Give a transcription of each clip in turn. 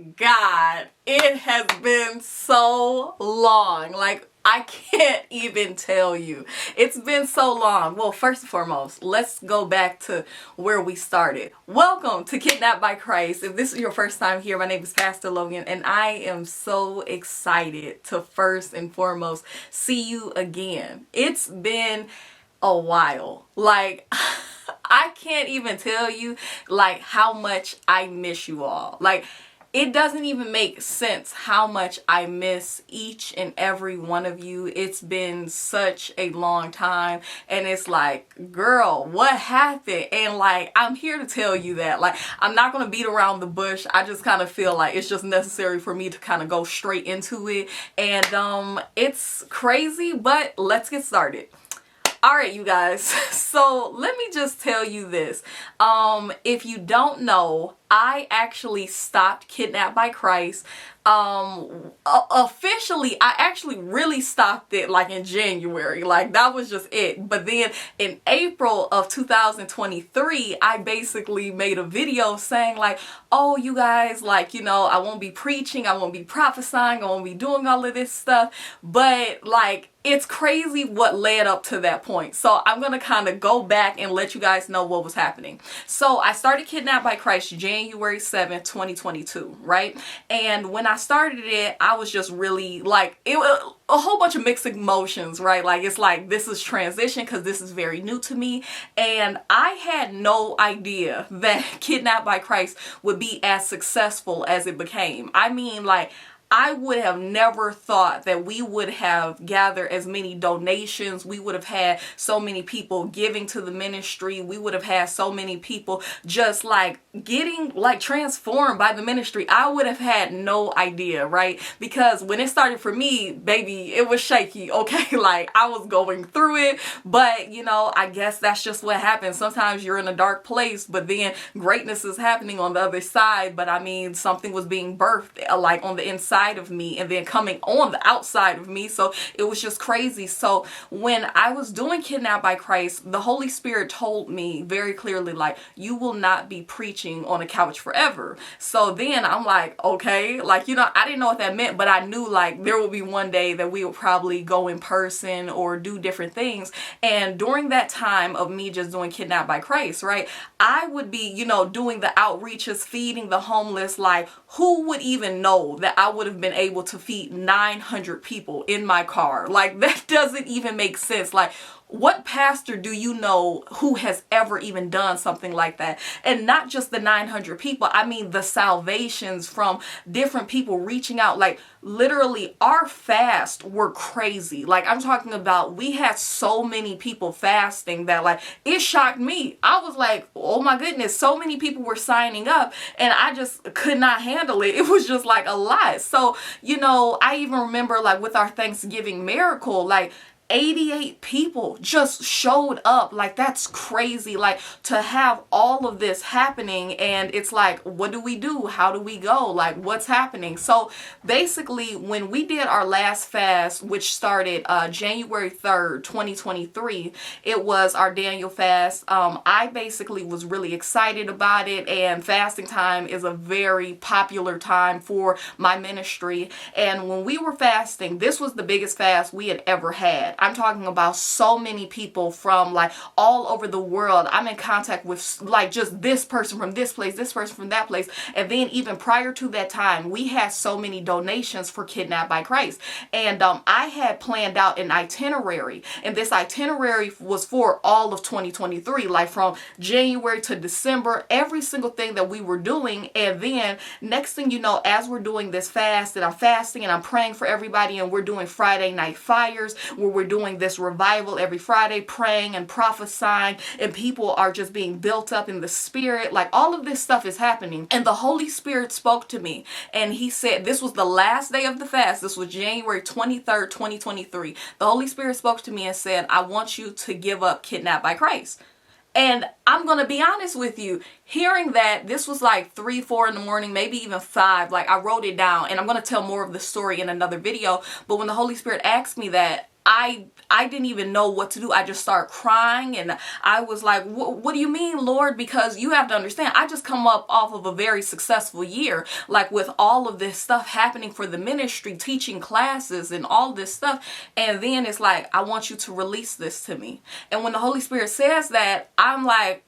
God, it has been so long. Like, I can't even tell you. It's been so long. Well, first and foremost, let's go back to where we started. Welcome to Kidnapped by Christ. If this is your first time here, my name is Pastor Logan, and I am so excited to first and foremost see you again. It's been a while. Like, I can't even tell you, like, how much I miss you all. Like, it doesn't even make sense how much I miss each and every one of you. It's been such a long time, and it's like, girl, what happened? And like, I'm here to tell you that. Like, I'm not gonna beat around the bush. I just kind of feel like it's just necessary for me to kind of go straight into it. And it's crazy, but let's get started. All right, you guys, so let me just tell you this. If you don't know, I actually stopped Kidnapped by Christ. Officially, I actually really stopped it like in January. Like, that was just it. But then in April of 2023, I basically made a video saying like, oh, you guys, like, you know, I won't be preaching, I won't be prophesying, I won't be doing all of this stuff. But like, it's crazy what led up to that point. So I'm going to kind of go back and let you guys know what was happening. So I started Kidnapped by Christ January 7th, 2022, right? And when I started it, I was just really like, it was a whole bunch of mixed emotions, right? Like, it's like, this is transition because this is very new to me. And I had no idea that Kidnapped by Christ would be as successful as it became. I mean, like, I would have never thought that we would have gathered as many donations. We would have had so many people giving to the ministry. We would have had so many people just like getting like transformed by the ministry. I would have had no idea, right? Because when it started for me, baby, it was shaky, okay? Like, I was going through it, but you know, I guess that's just what happens. Sometimes you're in a dark place, but then greatness is happening on the other side. But I mean, something was being birthed like on the inside of me and then coming on the outside of me. So it was just crazy. So when I was doing Kidnapped by Christ, the Holy Spirit told me very clearly, like, you will not be preaching on a couch forever. So then I'm like, okay, like, you know, I didn't know what that meant, but I knew like there would be one day that we would probably go in person or do different things. And during that time of me just doing Kidnapped by Christ, right, I would be, you know, doing the outreaches, feeding the homeless. Like, who would even know that I would have been able to feed 900 people in my car? Like, that doesn't even make sense. Like, what pastor do you know who has ever even done something like that? And not just the 900 people. I mean, the salvations from different people reaching out. Like, literally, our fast were crazy. Like, I'm talking about, we had so many people fasting that like, it shocked me. I was like, oh my goodness, so many people were signing up and I just could not handle it. It was just like a lot. So, you know, I even remember like with our Thanksgiving miracle, like 88 people just showed up. Like, that's crazy. Like, to have all of this happening, and it's like, what do we do? How do we go? Like, what's happening? So basically, when we did our last fast, which started January 3rd, 2023, it was our Daniel fast. I basically was really excited about it, and fasting time is a very popular time for my ministry. And when we were fasting, this was the biggest fast we had ever had. I'm talking about so many people from like all over the world. I'm in contact with like just this person from this place, this person from that place. And then even prior to that time, we had so many donations for Kidnapped by Christ. And I had planned out an itinerary. And this itinerary was for all of 2023, like from January to December, every single thing that we were doing. And then next thing you know, as we're doing this fast, and I'm fasting and I'm praying for everybody, and we're doing Friday night fires where we're doing this revival every Friday, praying and prophesying, and people are just being built up in the spirit. Like, all of this stuff is happening. And the Holy Spirit spoke to me, and he said, this was the last day of the fast. This was January 23rd, 2023. The Holy Spirit spoke to me and said, I want you to give up Kidnapped by Christ. And I'm going to be honest with you, hearing that, this was like 3, 4 in the morning, maybe even 5, like I wrote it down, and I'm going to tell more of the story in another video. But when the Holy Spirit asked me that, I didn't even know what to do. I just started crying, and I was like, what do you mean, Lord? Because you have to understand, I just come up off of a very successful year, like with all of this stuff happening for the ministry, teaching classes and all this stuff. And then it's like, I want you to release this to me. And when the Holy Spirit says that, I'm like,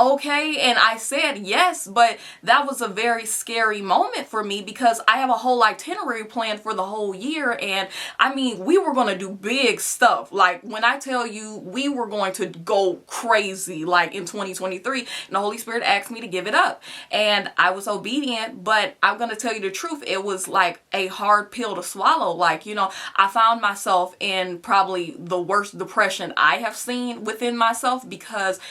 okay. And I said yes, but that was a very scary moment for me because I have a whole itinerary planned for the whole year. And I mean, we were going to do big stuff. Like when I tell you we were going to go crazy, like in 2023, and the Holy Spirit asked me to give it up. And I was obedient, but I'm going to tell you the truth. It was like a hard pill to swallow. Like, you know, I found myself in probably the worst depression I have seen within myself because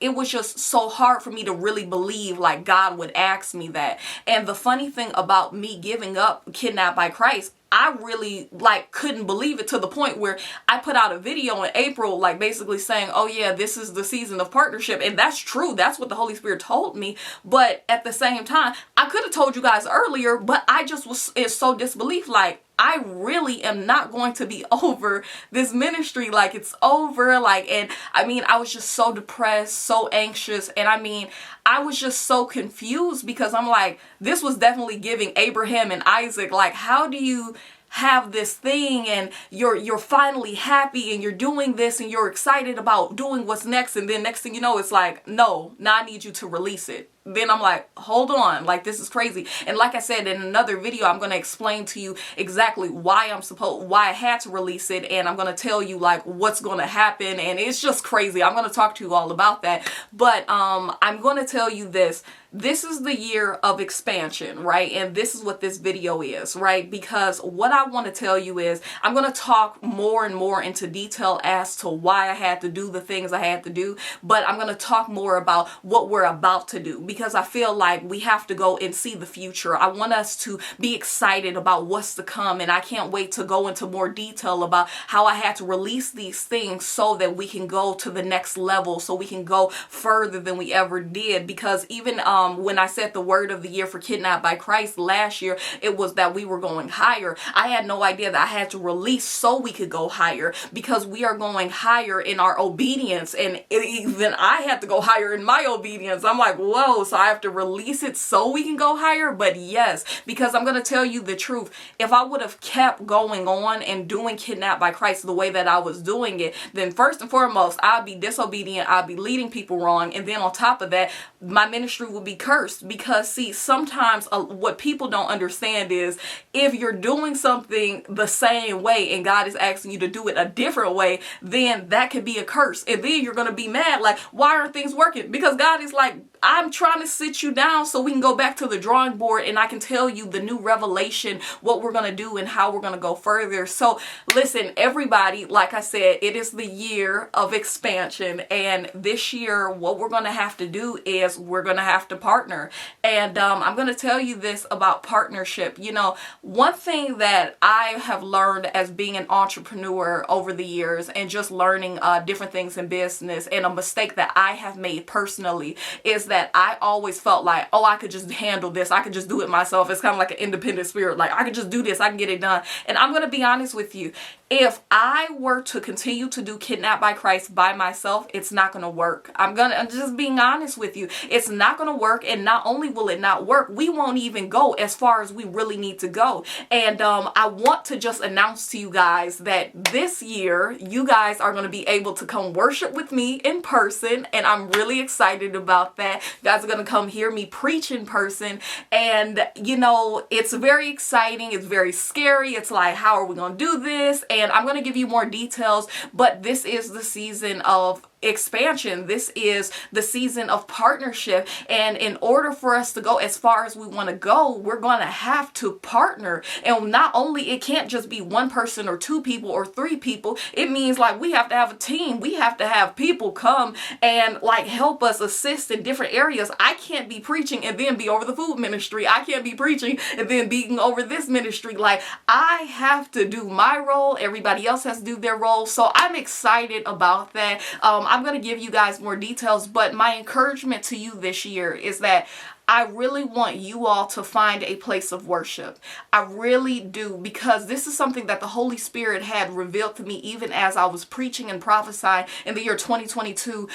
it was just so hard for me to really believe like God would ask me that. And the funny thing about me giving up Kidnapped by Christ, I really like couldn't believe it to the point where I put out a video in April, like basically saying, oh yeah, this is the season of partnership. And that's true. That's what the Holy Spirit told me. But at the same time, I could have told you guys earlier, but I just was in so disbelief. Like, I really am not going to be over this ministry. Like, it's over. Like, and I mean, I was just so depressed, so anxious. And I mean, I was just so confused because I'm like, this was definitely giving Abraham and Isaac. Like, how do you have this thing and you're finally happy and you're doing this and you're excited about doing what's next, and then next thing you know, it's like, no, now I need you to release it. Then I'm like, hold on, like this is crazy. And like I said in another video, I'm going to explain to you exactly why I had to release it, and I'm going to tell you like what's going to happen, and it's just crazy. I'm going to talk to you all about that. But I'm going to tell you this. This is the year of expansion, right? And this is what this video is, right? Because what I want to tell you is I'm going to talk more and more into detail as to why I had to do the things I had to do, but I'm going to talk more about what we're about to do because I feel like we have to go and see the future. I want us to be excited about what's to come, and I can't wait to go into more detail about how I had to release these things so that we can go to the next level, so we can go further than we ever did. Because even when I said the word of the year for Kidnapped by Christ last year, it was that we were going higher. I had no idea that I had to release so we could go higher, because we are going higher in our obedience, and even I had to go higher in my obedience. I'm like, whoa, so I have to release it so we can go higher? But yes, because I'm going to tell you the truth. If I would have kept going on and doing Kidnapped by Christ the way that I was doing it, then first and foremost, I'd be disobedient, I'd be leading people wrong, and then on top of that, my ministry would be cursed. Because see, sometimes what people don't understand is if you're doing something the same way and God is asking you to do it a different way, then that could be a curse. And then you're going to be mad, like, why aren't things working? Because God is like, I'm trying to sit you down so we can go back to the drawing board and I can tell you the new revelation, what we're going to do and how we're going to go further. So listen, everybody, like I said, it is the year of expansion. And this year, what we're going to have to do is we're going to have to partner. And I'm going to tell you this about partnership. You know, one thing that I have learned as being an entrepreneur over the years and just learning different things in business, and a mistake that I have made personally, is that I always felt like, oh, I could just handle this. I could just do it myself. It's kind of like an independent spirit. Like, I could just do this. I can get it done. And I'm going to be honest with you. If I were to continue to do Kidnapped by Christ by myself, it's not going to work. I'm just being honest with you. It's not going to work. And not only will it not work, we won't even go as far as we really need to go. And I want to just announce to you guys that this year, you guys are going to be able to come worship with me in person. And I'm really excited about that. You guys are going to come hear me preach in person. And, you know, it's very exciting. It's very scary. It's like, how are we going to do this? And I'm going to give you more details, but this is the season of expansion. This is the season of partnership. And in order for us to go as far as we want to go, we're going to have to partner. And not only, it can't just be one person or two people or three people. It means like we have to have a team. We have to have people come and like help us assist in different areas. I can't be preaching and then be over the food ministry. I can't be preaching and then being over this ministry. Like, I have to do my role. Everybody else has to do their role. So I'm excited about that. I'm going to give you guys more details, but my encouragement to you this year is that I really want you all to find a place of worship. I really do, because this is something that the Holy Spirit had revealed to me even as I was preaching and prophesying in the year 2022,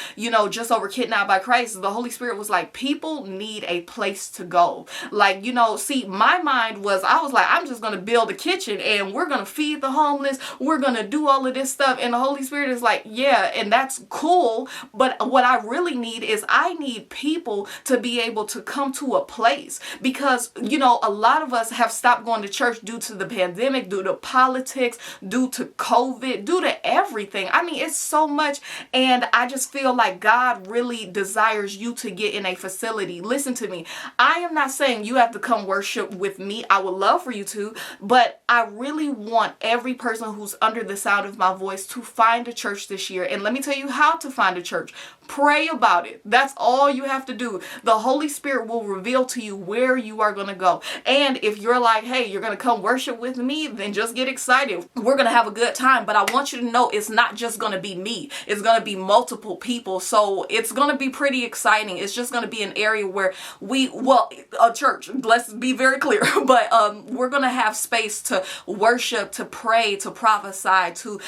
just over Kidnapped by Christ. The Holy Spirit was like, people need a place to go. Like, see, my mind was, I was like, I'm just going to build a kitchen and we're going to feed the homeless. We're going to do all of this stuff. And the Holy Spirit is like, yeah, and that's cool. But what I really need is I need people to be able to come to a place, because, a lot of us have stopped going to church due to the pandemic, due to politics, due to COVID, due to everything. I mean, it's so much. And I just feel like God really desires you to get in a facility. Listen to me. I am not saying you have to come worship with me. I would love for you to, but I really want every person who's under the sound of my voice to find a church this year. And let me tell you how to find a church. Pray about it. That's all you have to do. The Holy Spirit will reveal to you where you are going to go. And if you're like, hey, you're going to come worship with me, then just get excited. We're going to have a good time. But I want you to know it's not just going to be me. It's going to be multiple people. So it's going to be pretty exciting. It's just going to be an area where a church, let's be very clear, but we're going to have space to worship, to pray, to prophesy, to,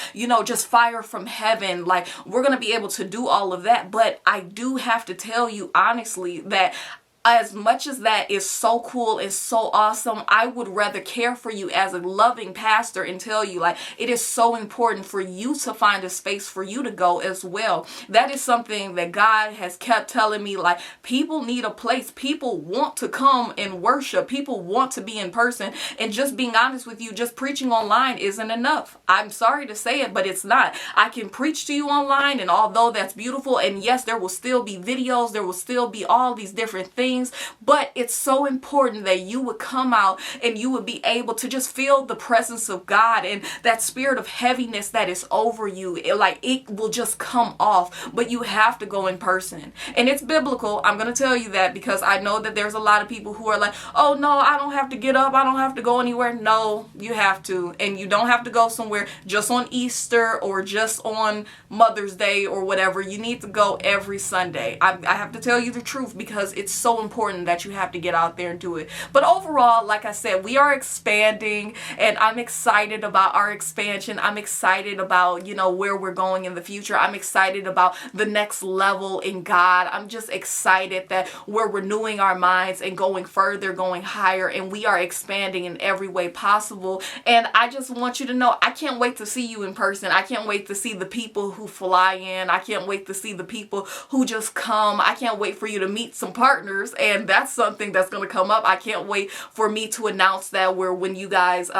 just fire from heaven. Like, we're going to be able to do all of that. But I do have to tell you honestly that as much as that is so cool and so awesome, I would rather care for you as a loving pastor and tell you, like, it is so important for you to find a space for you to go as well. That is something that God has kept telling me, like, people need a place. People want to come and worship. People want to be in person. And just being honest with you, just preaching online isn't enough. I'm sorry to say it, but it's not. I can preach to you online, and although that's beautiful, and yes, there will still be videos, there will still be all these different things, but it's so important that you would come out and you would be able to just feel the presence of God and that spirit of heaviness that is over you. It will just come off, but you have to go in person. And it's biblical. I'm going to tell you that because I know that there's a lot of people who are like, oh no, I don't have to get up. I don't have to go anywhere. No, you have to. And you don't have to go somewhere just on Easter or just on Mother's Day or whatever. You need to go every Sunday. I have to tell you the truth because it's so important that you have to get out there and do it. But overall, like I said, we are expanding and I'm excited about our expansion. I'm excited about, where we're going in the future. I'm excited about the next level in God. I'm just excited that we're renewing our minds and going further, going higher, and we are expanding in every way possible. And I just want you to know, I can't wait to see you in person. I can't wait to see the people who fly in. I can't wait to see the people who just come. I can't wait for you to meet some partners. And that's something that's going to come up. I can't wait for me to announce that when you guys,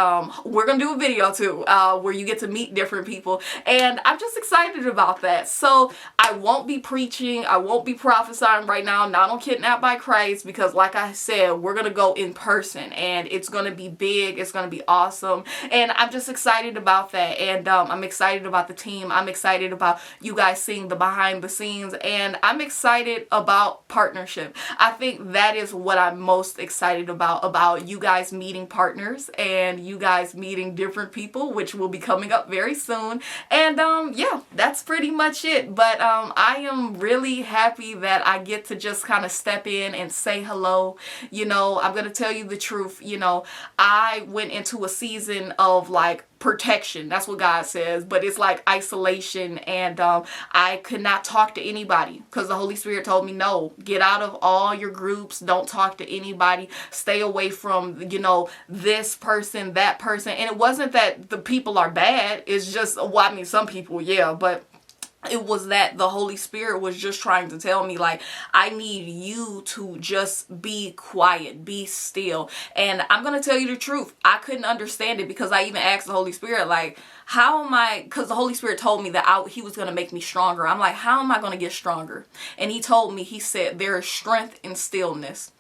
we're going to do a video too, where you get to meet different people. And I'm just excited about that. So I won't be preaching. I won't be prophesying right now, not on Kidnapped by Christ, because like I said, we're going to go in person and it's going to be big. It's going to be awesome. And I'm just excited about that. And I'm excited about the team. I'm excited about you guys seeing the behind the scenes. And I'm excited about partnership. I think that is what I'm most excited about you guys meeting partners and you guys meeting different people, which will be coming up very soon. And yeah, that's pretty much it. But I am really happy that I get to just kind of step in and say hello. I'm going to tell you the truth. I went into a season of like protection. That's what God says. But it's like isolation. And I could not talk to anybody because the Holy Spirit told me, no, get out of all your groups. Don't talk to anybody. Stay away from, this person, that person. And it wasn't that the people are bad. It's just, some people, yeah, but it was that the Holy Spirit was just trying to tell me, like, I need you to just be quiet, be still. And I'm going to tell you the truth. I couldn't understand it because I even asked the Holy Spirit, like, how am I, because the Holy Spirit told me that he was going to make me stronger. I'm like, how am I going to get stronger? And he told me, he said, there is strength in stillness.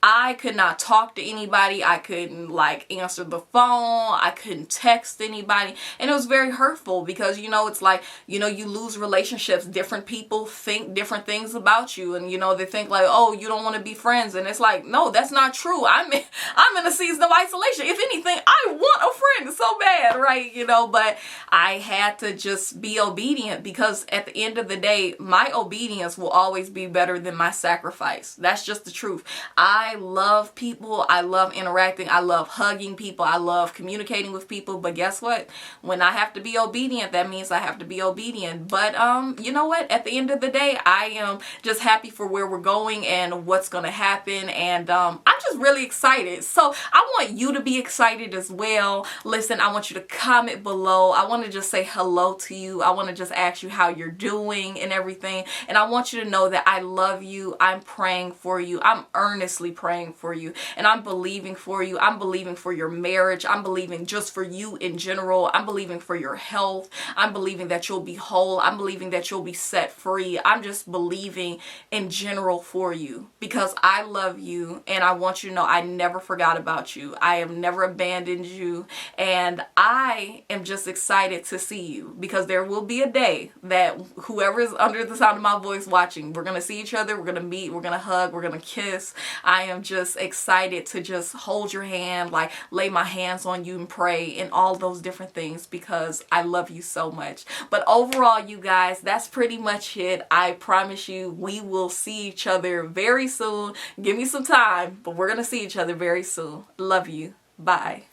I could not talk to anybody. I couldn't like answer the phone. I couldn't text anybody. And it was very hurtful because, you know, it's like, you know, you lose relationships. Different people think different things about you. And, you know, they think like, oh, you don't want to be friends. And it's like, no, that's not true. I'm in a season of isolation. If anything, I want a friend so bad, right? You know, but I had to just be obedient because at the end of the day, my obedience will always be better than my sacrifice. That's just the truth. I love people. I love interacting. I love hugging people. I love communicating with people. But guess what? When I have to be obedient, that means I have to be obedient. But you know what? At the end of the day, I am just happy for where we're going and what's going to happen. And I'm just really excited. So I want you to be excited as well. Listen, I want you to comment below. I want to just say hello to you. I want to just ask you how you're doing and everything. And I want you to know that I love you. I'm praying for you. I'm earnestly praying for you. And I'm believing for you. I'm believing for your marriage. I'm believing just for you in general. I'm believing for your health. I'm believing that you'll be whole. I'm believing that you'll be set free. I'm just believing in general for you because I love you and I want you to know I never forgot about you. I have never abandoned you, and I am just excited to see you because there will be a day that whoever is under the sound of my voice watching, we're going to see each other, we're going to meet, we're going to hug, we're going to kiss. I am just excited to just hold your hand, like lay my hands on you and pray and all those different things because I love you so much. But overall, you guys, that's pretty much it. I promise you we will see each other very soon. Give me some time, but we're going to see each other very soon. Love you. Bye.